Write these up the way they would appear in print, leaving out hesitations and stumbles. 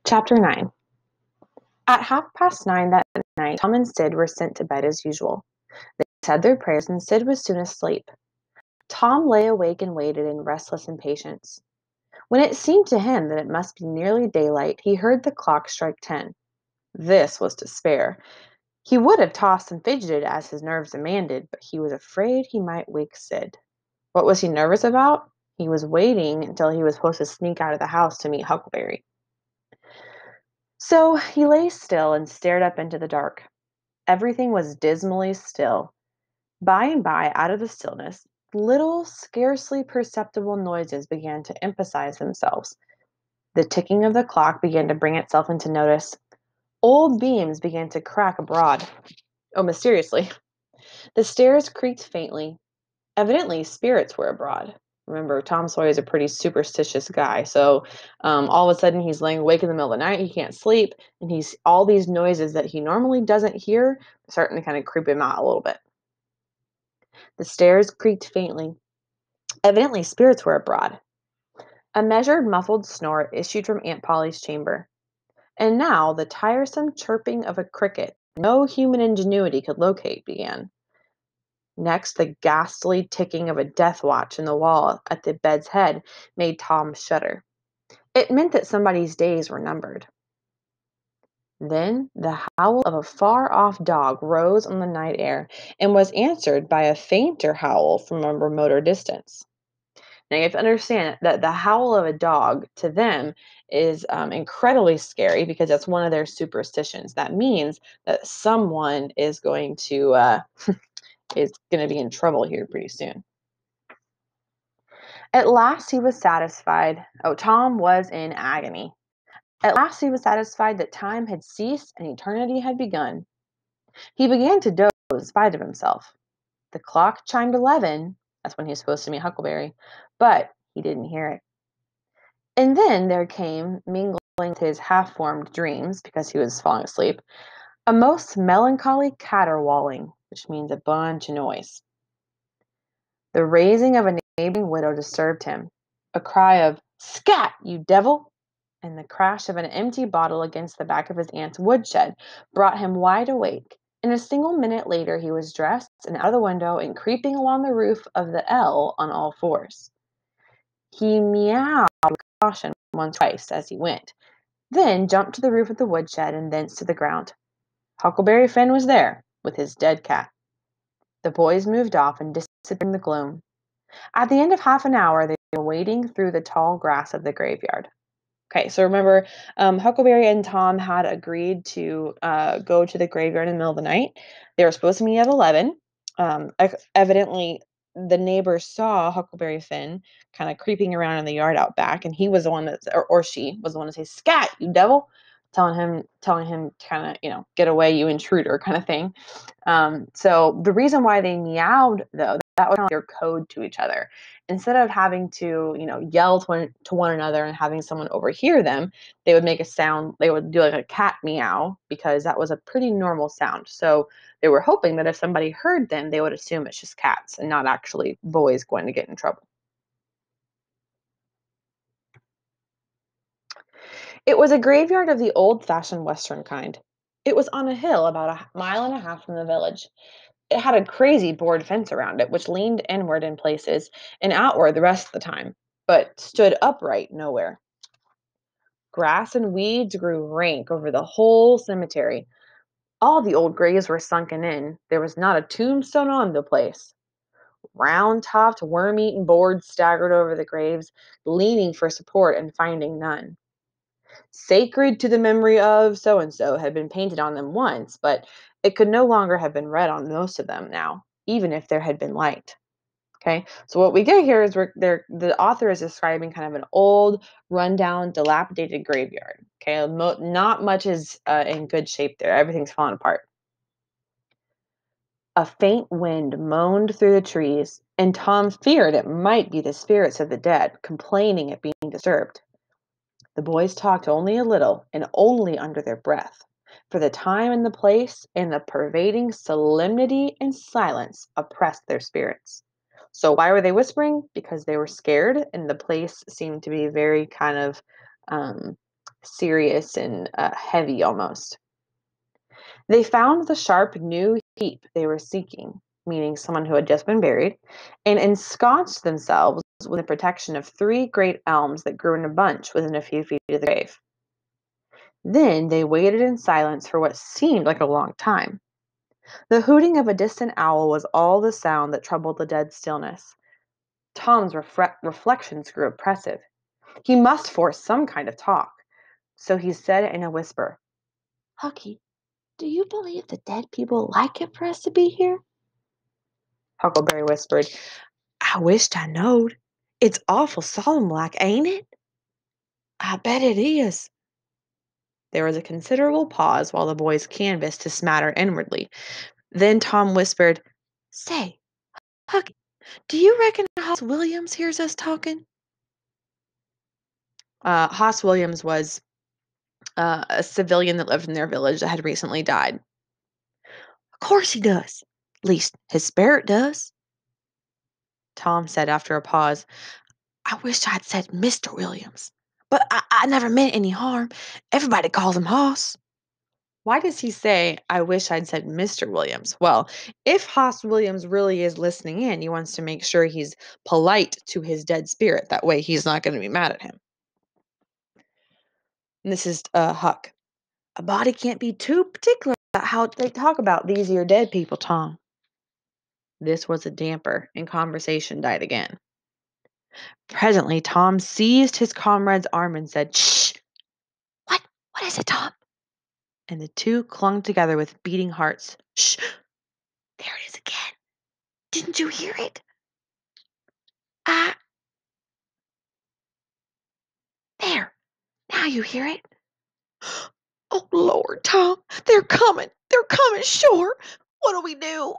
Chapter 9. At 9:30 that night, Tom and Sid were sent to bed as usual. They said their prayers, and Sid was soon asleep. Tom lay awake and waited in restless impatience. When it seemed to him that it must be nearly daylight, he heard the clock strike 10. This was to spare. He would have tossed and fidgeted as his nerves demanded, but he was afraid he might wake Sid. What was he nervous about? He was waiting until he was supposed to sneak out of the house to meet Huckleberry. So he lay still and stared up into the dark. Everything was dismally still. By and by, out of the stillness, little, scarcely perceptible noises began to emphasize themselves. The ticking of the clock began to bring itself into notice. Old beams began to crack abroad. Oh, mysteriously. The stairs creaked faintly. Evidently, spirits were abroad. Remember, Tom Sawyer is a pretty superstitious guy, so all of a sudden he's laying awake in the middle of the night, he can't sleep, and he's all these noises that he normally doesn't hear starting to kind of creep him out a little bit. The stairs creaked faintly. Evidently, spirits were abroad. A measured, muffled snore issued from Aunt Polly's chamber. And now the tiresome chirping of a cricket no human ingenuity could locate began. Next, the ghastly ticking of a death watch in the wall at the bed's head made Tom shudder. It meant that somebody's days were numbered. Then the howl of a far-off dog rose on the night air and was answered by a fainter howl from a remoter distance. Now you have to understand that the howl of a dog to them is incredibly scary because that's one of their superstitions. That means that someone is going to be in trouble here pretty soon. At last he was satisfied. Oh, Tom was in agony. At last he was satisfied that time had ceased and eternity had begun. He began to doze in spite of himself. The clock chimed 11. That's when he was supposed to meet Huckleberry, but he didn't hear it. And then there came, mingling with his half-formed dreams, because he was falling asleep, a most melancholy caterwauling, which means a bunch of noise. The raising of a neighboring widow disturbed him. A cry of, "Scat, you devil!" and the crash of an empty bottle against the back of his aunt's woodshed brought him wide awake. In a single minute later he was dressed and out of the window and creeping along the roof of the L on all fours. He meowed with caution once or twice as he went, then jumped to the roof of the woodshed and thence to the ground. Huckleberry Finn was there, with his dead cat. The boys moved off and disappeared in the gloom. At the end of half an hour, they were wading through the tall grass of the graveyard. Okay, so remember, Huckleberry and Tom had agreed to go to the graveyard in the middle of the night. They were supposed to meet at 11. Evidently, the neighbors saw Huckleberry Finn kind of creeping around in the yard out back, and he was the one that, or she was the one to say, "Scat, you devil!" telling him kind of, get away, you intruder, kind of thing. So the reason why they meowed, though, that was kind of like their code to each other. Instead of having to, yell to one another and having someone overhear them, they would make a sound. They would do like a cat meow because that was a pretty normal sound. So they were hoping that if somebody heard them, they would assume it's just cats and not actually boys going to get in trouble. It was a graveyard of the old-fashioned Western kind. It was on a hill about a mile and a half from the village. It had a crazy board fence around it, which leaned inward in places and outward the rest of the time, but stood upright nowhere. Grass and weeds grew rank over the whole cemetery. All the old graves were sunken in. There was not a tombstone on the place. Round-topped, worm-eaten boards staggered over the graves, leaning for support and finding none. Sacred to the memory of so-and-so had been painted on them once, but it could no longer have been read on most of them now, even if there had been light. Okay, so what we get here is the author is describing kind of an old, rundown, dilapidated graveyard. Okay, not much is in good shape there. Everything's falling apart. A faint wind moaned through the trees, and Tom feared it might be the spirits of the dead complaining at being disturbed. The boys talked only a little, and only under their breath, for the time and the place and the pervading solemnity and silence oppressed their spirits. So why were they whispering? Because they were scared, and the place seemed to be very kind of serious and heavy almost. They found the sharp new heap they were seeking, meaning someone who had just been buried, and ensconced themselves with the protection of three great elms that grew in a bunch within a few feet of the grave. Then they waited in silence for what seemed like a long time. The hooting of a distant owl was all the sound that troubled the dead stillness. Tom's reflections grew oppressive. He must force some kind of talk. So he said in a whisper, "Hucky, do you believe the dead people like it for us to be here?" Huckleberry whispered, "I wished I knowed. It's awful solemn like, ain't it?" "I bet it is." There was a considerable pause while the boys canvassed to smatter inwardly. Then Tom whispered, "Say, Hucky, do you reckon Hoss Williams hears us talking?" Hoss Williams was a civilian that lived in their village that had recently died. "Of course he does. Least his spirit does," Tom said after a pause. "I wish I'd said Mr. Williams. But I never meant any harm. Everybody calls him Hoss." Why does he say, "I wish I'd said Mr. Williams"? Well, if Hoss Williams really is listening in, he wants to make sure he's polite to his dead spirit. That way he's not going to be mad at him. And this is Huck. "A body can't be too particular about how they talk about these here dead people, Tom." This was a damper, and conversation died again. Presently, Tom seized his comrade's arm and said, "Shh! What? What is it, Tom?" And the two clung together with beating hearts. "Shh! There it is again. Didn't you hear it?" "Ah, there. Now you hear it." "Oh, Lord, Tom, they're coming. They're coming, sure. What do we do?"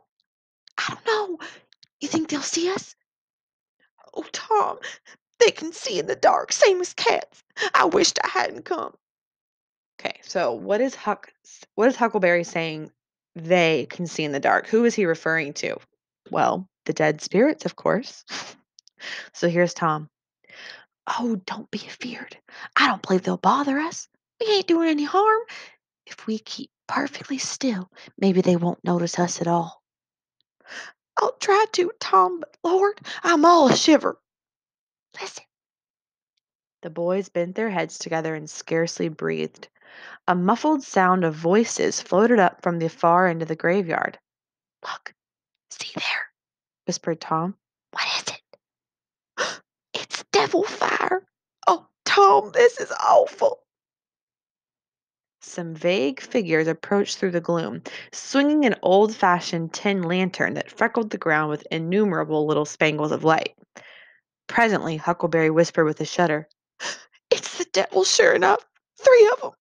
"I don't know. You think they'll see us?" "Oh, Tom, they can see in the dark, same as cats. I wished I hadn't come." Okay, so what is Huckleberry saying they can see in the dark? Who is he referring to? Well, the dead spirits, of course. So here's Tom. "Oh, don't be afeared. I don't believe they'll bother us. We ain't doing any harm. If we keep perfectly still, maybe they won't notice us at all." "I'll try to, Tom, but Lord, I'm all a shiver." "Listen." The boys bent their heads together and scarcely breathed. A muffled sound of voices floated up from the far end of the graveyard. "Look, see there," whispered Tom. "What is it?" "It's devil fire. Oh, Tom, this is awful." Some vague figures approached through the gloom, swinging an old-fashioned tin lantern that freckled the ground with innumerable little spangles of light. Presently, Huckleberry whispered with a shudder, "It's the devil, sure enough. 3 of 'em.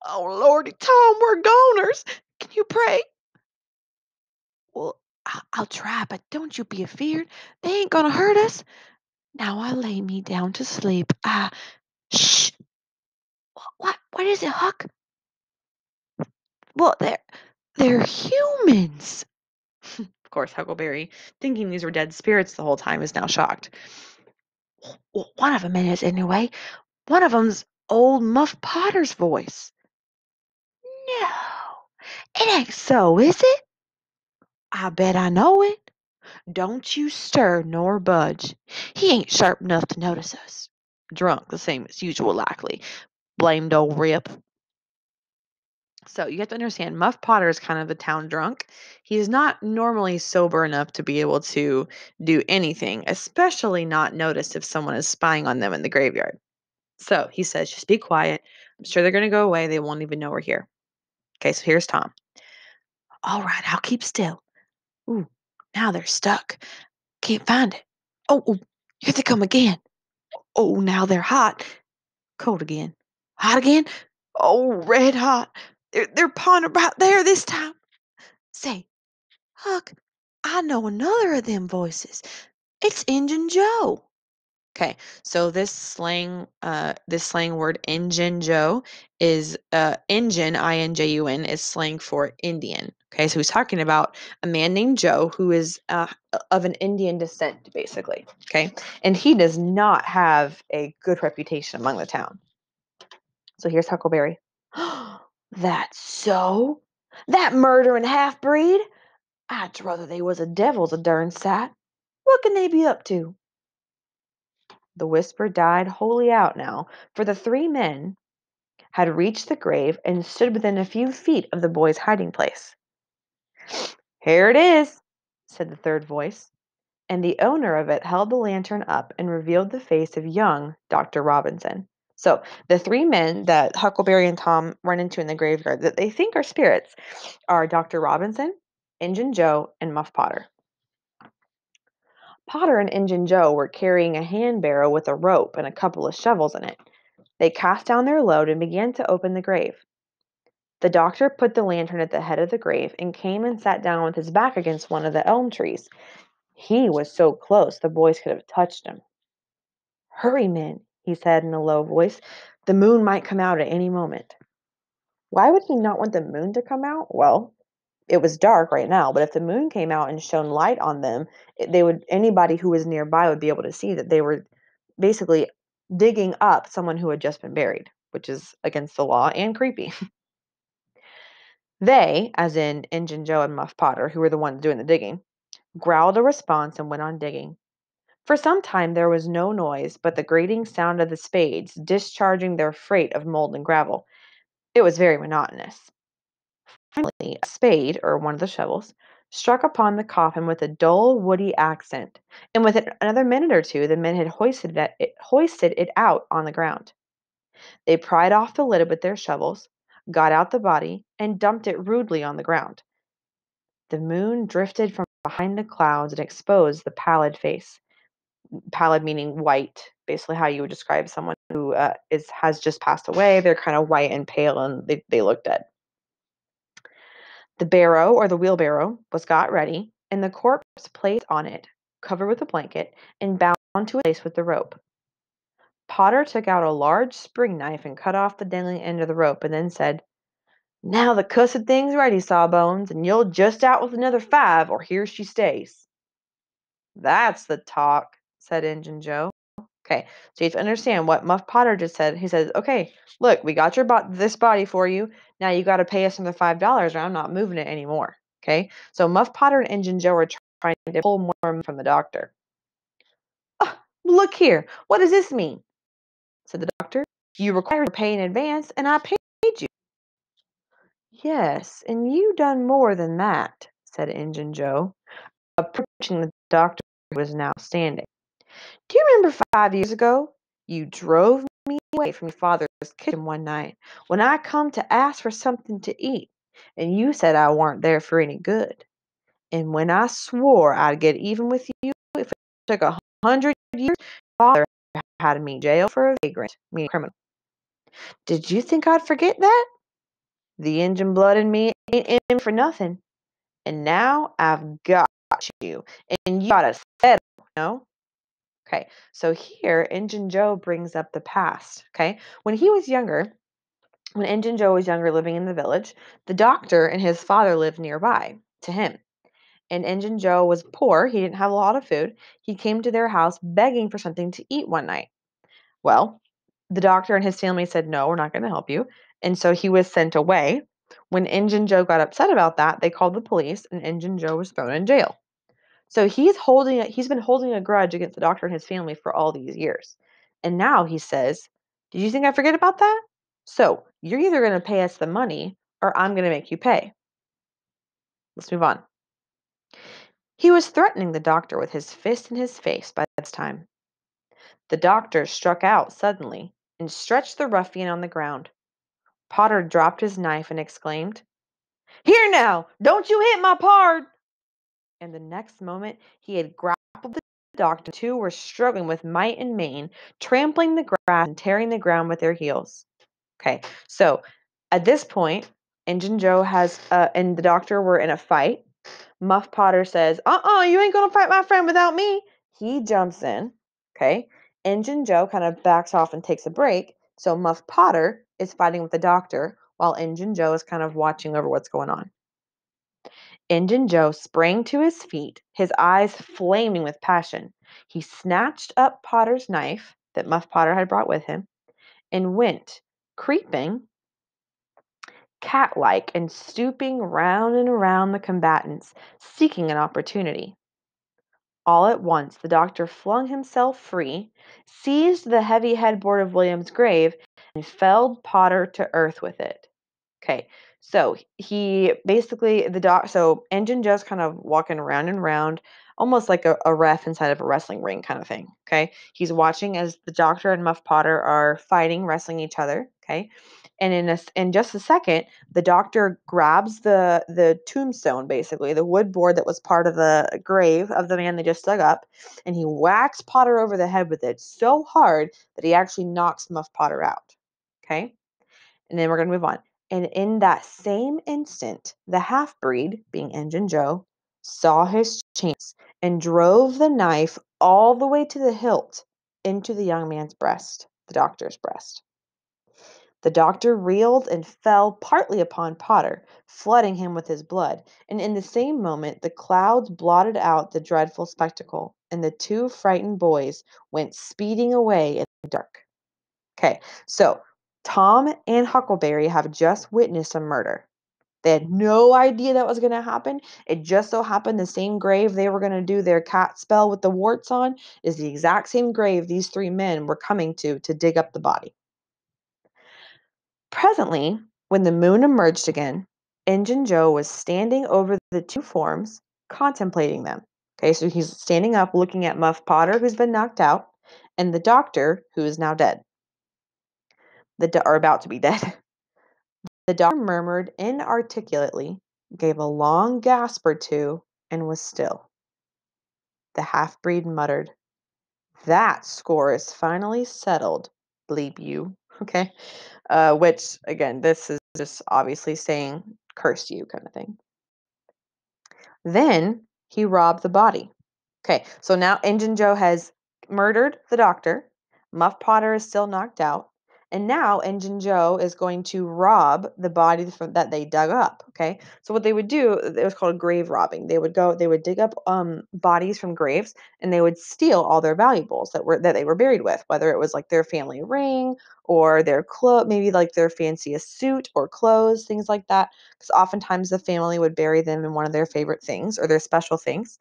Oh, Lordy, Tom, we're goners. Can you pray?" "Well, I'll try, but don't you be afeared. They ain't gonna hurt us. Now I lay me down to sleep. Shh! What is it, Huck?" "Well, they're humans." Of course, Huckleberry, thinking these were dead spirits the whole time, is now shocked. "Well, one of 'em is, anyway. One of 'em's old Muff Potter's voice." "No, it ain't so, is it?" "I bet I know it. Don't you stir nor budge. He ain't sharp enough to notice us. Drunk the same as usual, likely. Blamed old Rip." So you have to understand, Muff Potter is kind of a town drunk. He's not normally sober enough to be able to do anything, especially not notice if someone is spying on them in the graveyard. So he says, "Just be quiet. I'm sure they're going to go away. They won't even know we're here." Okay, so here's Tom. "All right, I'll keep still. Ooh, now they're stuck. Can't find it. Oh, here they come again. Oh, now they're hot. Cold again. Hot again. Oh, red hot. They're pawing right there this time. Say, Huck, I know another of them voices. It's Injun Joe." Okay, so this slang word Injun Joe is Injun, Injun, is slang for Indian. Okay, so he's talking about a man named Joe who is of an Indian descent, basically. Okay, and he does not have a good reputation among the town. So here's Huckleberry. That's so? That murdering half-breed? I'd druther they was a devil's a dern sight. What can they be up to? The whisper died wholly out now, for the three men had reached the grave and stood within a few feet of the boy's hiding place. Here it is, said the third voice, and the owner of it held the lantern up and revealed the face of young Dr. Robinson. So the three men that Huckleberry and Tom run into in the graveyard that they think are spirits are Dr. Robinson, Injun Joe, and Muff Potter. Potter and Injun Joe were carrying a hand barrow with a rope and a couple of shovels in it. They cast down their load and began to open the grave. The doctor put the lantern at the head of the grave and came and sat down with his back against one of the elm trees. He was so close the boys could have touched him. Hurry, men, he said in a low voice. The moon might come out at any moment. Why would he not want the moon to come out? Well, it was dark right now, but if the moon came out and shone light on them, anybody who was nearby would be able to see that they were basically digging up someone who had just been buried, which is against the law and creepy. They, as in Injun Joe and Muff Potter, who were the ones doing the digging, growled a response and went on digging. For some time there was no noise but the grating sound of the spades discharging their freight of mold and gravel. It was very monotonous. Finally, a spade, or one of the shovels, struck upon the coffin with a dull, woody accent, and within another minute or two the men had hoisted it out on the ground. They pried off the lid with their shovels, got out the body, and dumped it rudely on the ground. The moon drifted from behind the clouds and exposed the pallid face. Pallid meaning white, basically how you would describe someone who has just passed away. They're kind of white and pale, and they look dead. The barrow, or the wheelbarrow, was got ready, and the corpse placed on it, covered with a blanket, and bound to its place with the rope. Potter took out a large spring knife and cut off the dangling end of the rope, and then said, "Now the cussed thing's ready, Sawbones, and you'll just out with another 5, or here she stays." "That's the talk," said Injun Joe. Okay, so you have to understand what Muff Potter just said. He says, "Okay, look, we got this body for you. Now you got to pay us another $5, or I'm not moving it anymore." Okay, so Muff Potter and Injun Joe are trying to pull more money from the doctor. "Oh, look here, what does this mean?" said the doctor. "You require to pay in advance, and I paid you." "Yes, and you done more than that," said Injun Joe, approaching the doctor who was now standing. "Do you remember 5 years ago? You drove me away from your father's kitchen one night when I come to ask for something to eat, and you said I weren't there for any good. And when I swore I'd get even with you if it took 100 years, your father had me in jail for a vagrant, meaning criminal. Did you think I'd forget that? The Injun blood in me ain't in for nothing. And now I've got you, and you gotta settle, no?" Okay, so here Injun Joe brings up the past. Okay, when Injun Joe was younger, living in the village, the doctor and his father lived nearby to him. And Injun Joe was poor; he didn't have a lot of food. He came to their house begging for something to eat one night. Well, the doctor and his family said, "No, we're not going to help you," and so he was sent away. When Injun Joe got upset about that, they called the police, and Injun Joe was thrown in jail. So he's been holding a grudge against the doctor and his family for all these years. And now he says, "Did you think I forget about that? So you're either going to pay us the money or I'm going to make you pay." Let's move on. He was threatening the doctor with his fist in his face by this time. The doctor struck out suddenly and stretched the ruffian on the ground. Potter dropped his knife and exclaimed, "Here now, don't you hit my pard!" And the next moment he had grappled the doctor. The two were struggling with might and main, trampling the grass and tearing the ground with their heels. Okay, so at this point, Injun Joe and the doctor were in a fight. Muff Potter says, "You ain't gonna fight my friend without me." He jumps in. Okay, Injun Joe kind of backs off and takes a break. So Muff Potter is fighting with the doctor while Injun Joe is kind of watching over what's going on. Injun Joe sprang to his feet, his eyes flaming with passion. He snatched up Potter's knife that Muff Potter had brought with him and went creeping, cat-like, and stooping round and around the combatants, seeking an opportunity. All at once, the doctor flung himself free, seized the heavy headboard of William's grave, and felled Potter to earth with it. Okay, so he basically so Engine Joe's kind of walking around and around, almost like a ref inside of a wrestling ring kind of thing. Okay, he's watching as the Doctor and Muff Potter are fighting, wrestling each other. Okay, and in just a second, the Doctor grabs the tombstone, basically the wood board that was part of the grave of the man they just dug up, and he whacks Potter over the head with it so hard that he actually knocks Muff Potter out. Okay, and then we're going to move on. And in that same instant, the half-breed, being Engine Joe, saw his chance and drove the knife all the way to the hilt into the young man's breast, the doctor's breast. The doctor reeled and fell partly upon Potter, flooding him with his blood, and in the same moment the clouds blotted out the dreadful spectacle, and the two frightened boys went speeding away in the dark. Okay, so Tom and Huckleberry have just witnessed a murder. They had no idea that was going to happen. It just so happened the same grave they were going to do their cat spell with the warts on is the exact same grave these three men were coming to dig up the body. Presently, when the moon emerged again, Injun Joe was standing over the two forms, contemplating them. Okay, so he's standing up looking at Muff Potter, who's been knocked out, and the doctor, who is now dead. Or about to be dead. The doctor murmured inarticulately, gave a long gasp or two, and was still. The half-breed muttered, "That score is finally settled, bleep you." Okay? Which, again, this is just obviously saying, curse you kind of thing. Then he robbed the body. Okay, so now Injun Joe has murdered the doctor. Muff Potter is still knocked out. And now Injun Joe is going to rob the body that they dug up. Okay, so what they would do, it was called grave robbing. They would dig up bodies from graves, and they would steal all their valuables that they were buried with, whether it was like their family ring or their clothes, maybe like their fanciest suit or clothes, things like that. Because oftentimes the family would bury them in one of their favorite things or their special things.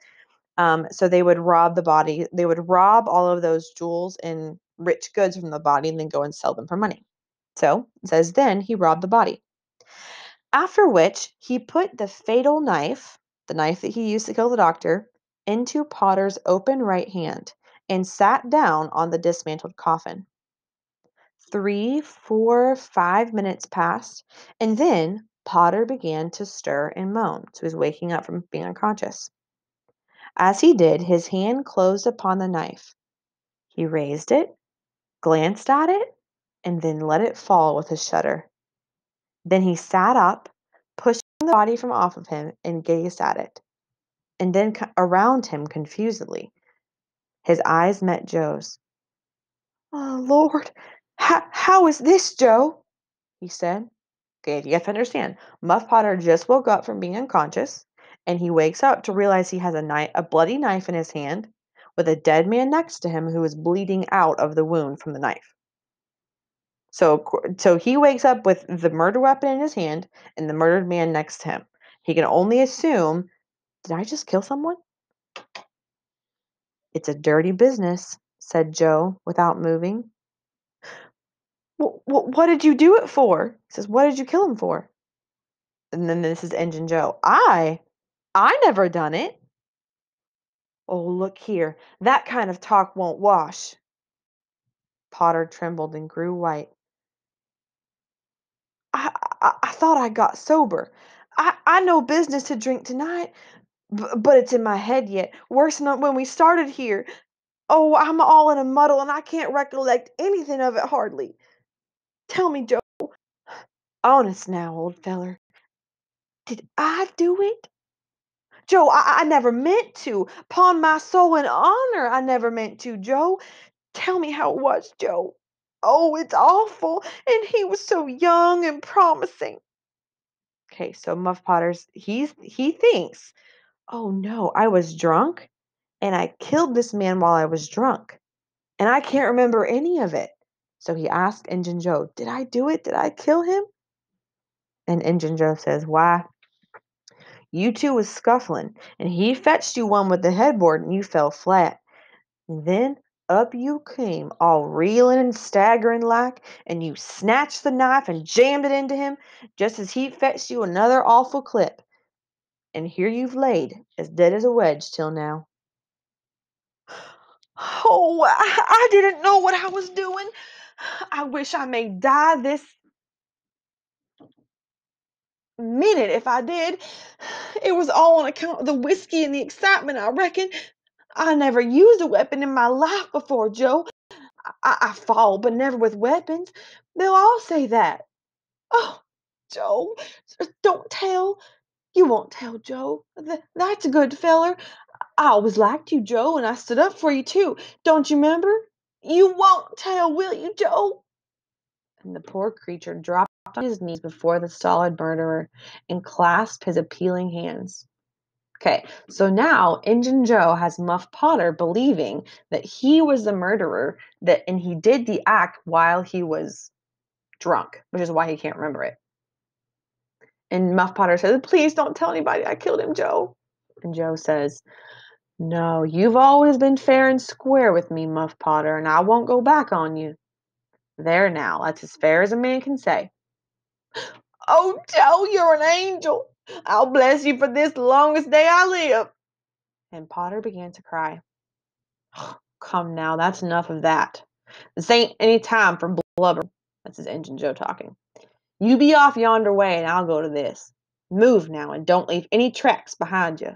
So they would rob the body. They would rob all of those jewels and rich goods from the body and then go and sell them for money. So it says, then he robbed the body. After which he put the fatal knife, the knife that he used to kill the doctor, into Potter's open right hand and sat down on the dismantled coffin. 3, 4, 5 minutes passed, and then Potter began to stir and moan. So he was waking up from being unconscious. As he did, his hand closed upon the knife. He raised it, glanced at it, and then let it fall with a shudder. Then he sat up, pushing the body from off of him, and gazed at it, and then around him confusedly. His eyes met Joe's. "Oh, Lord, how is this, Joe?" he said. Okay, you have to understand, Muff Potter just woke up from being unconscious, and he wakes up to realize he has a bloody knife in his hand with a dead man next to him who is bleeding out of the wound from the knife. So he wakes up with the murder weapon in his hand and the murdered man next to him. He can only assume, did I just kill someone? "It's a dirty business," said Joe without moving. What did you do it for?" He says, "What did you kill him for?" And then this is Engine Joe. I never done it." "Oh, look here. That kind of talk won't wash." Potter trembled and grew white. I thought I got sober. I no business to drink tonight, but it's in my head yet. Worse than when we started here. Oh, I'm all in a muddle, and I can't recollect anything of it hardly. Tell me, Joe, honest now, old feller, did I do it? Joe, I never meant to. 'Pon my soul and honor, I never meant to, Joe. Tell me how it was, Joe. Oh, it's awful. And he was so young and promising." Okay, so Muff Potter's he thinks, "Oh no, I was drunk and I killed this man while I was drunk. And I can't remember any of it. So he asked Injun Joe, "Did I do it? Did I kill him?" And Injun Joe says, "Why, you two was scuffling, and he fetched you one with the headboard, and you fell flat. And then up you came, all reeling and staggering like, and you snatched the knife and jammed it into him, just as he fetched you another awful clip. And here you've laid, as dead as a wedge till now." "Oh, I didn't know what I was doing. I wish I may die this minute if I did. It was all on account of the whiskey and the excitement, I reckon. I never used a weapon in my life before, Joe. I fought, but never with weapons. They'll all say that." "Oh, Joe, don't tell. You won't tell, Joe. That's a good feller. I always liked you, Joe, and I stood up for you, too. Don't you remember? You won't tell, will you, Joe?" And the poor creature dropped on his knees before the stolid murderer and clasped his appealing hands. Okay, so now Injun Joe has Muff Potter believing that he was the murderer, and he did the act while he was drunk, which is why he can't remember it. And Muff Potter says, "Please don't tell anybody I killed him, Joe." And Joe says, "No, you've always been fair and square with me, Muff Potter, and I won't go back on you. There now, that's as fair as a man can say." "Oh, Joe, you're an angel. I'll bless you for this the longest day I live." And Potter began to cry. "Come now, that's enough of that. This ain't any time for blubber." That's his Injun Joe talking. "You be off yonder way, and I'll go to this. Move now, and don't leave any tracks behind you."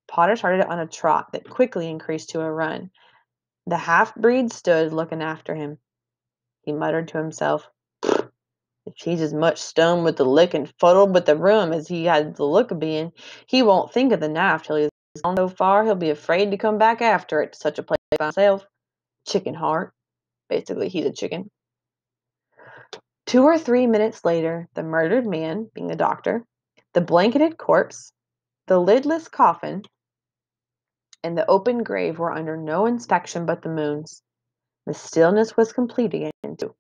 Potter started on a trot that quickly increased to a run. The half-breed stood looking after him. He muttered to himself, "If he's as much stoned with the lick and fuddled with the rum as he had the look of being, he won't think of the knife till he's gone so far he'll be afraid to come back after it to such a place by himself. Chicken heart." Basically, he's a chicken. 2 or 3 minutes later, the murdered man, being the doctor, the blanketed corpse, the lidless coffin, and the open grave were under no inspection but the moon's. The stillness was complete again, too.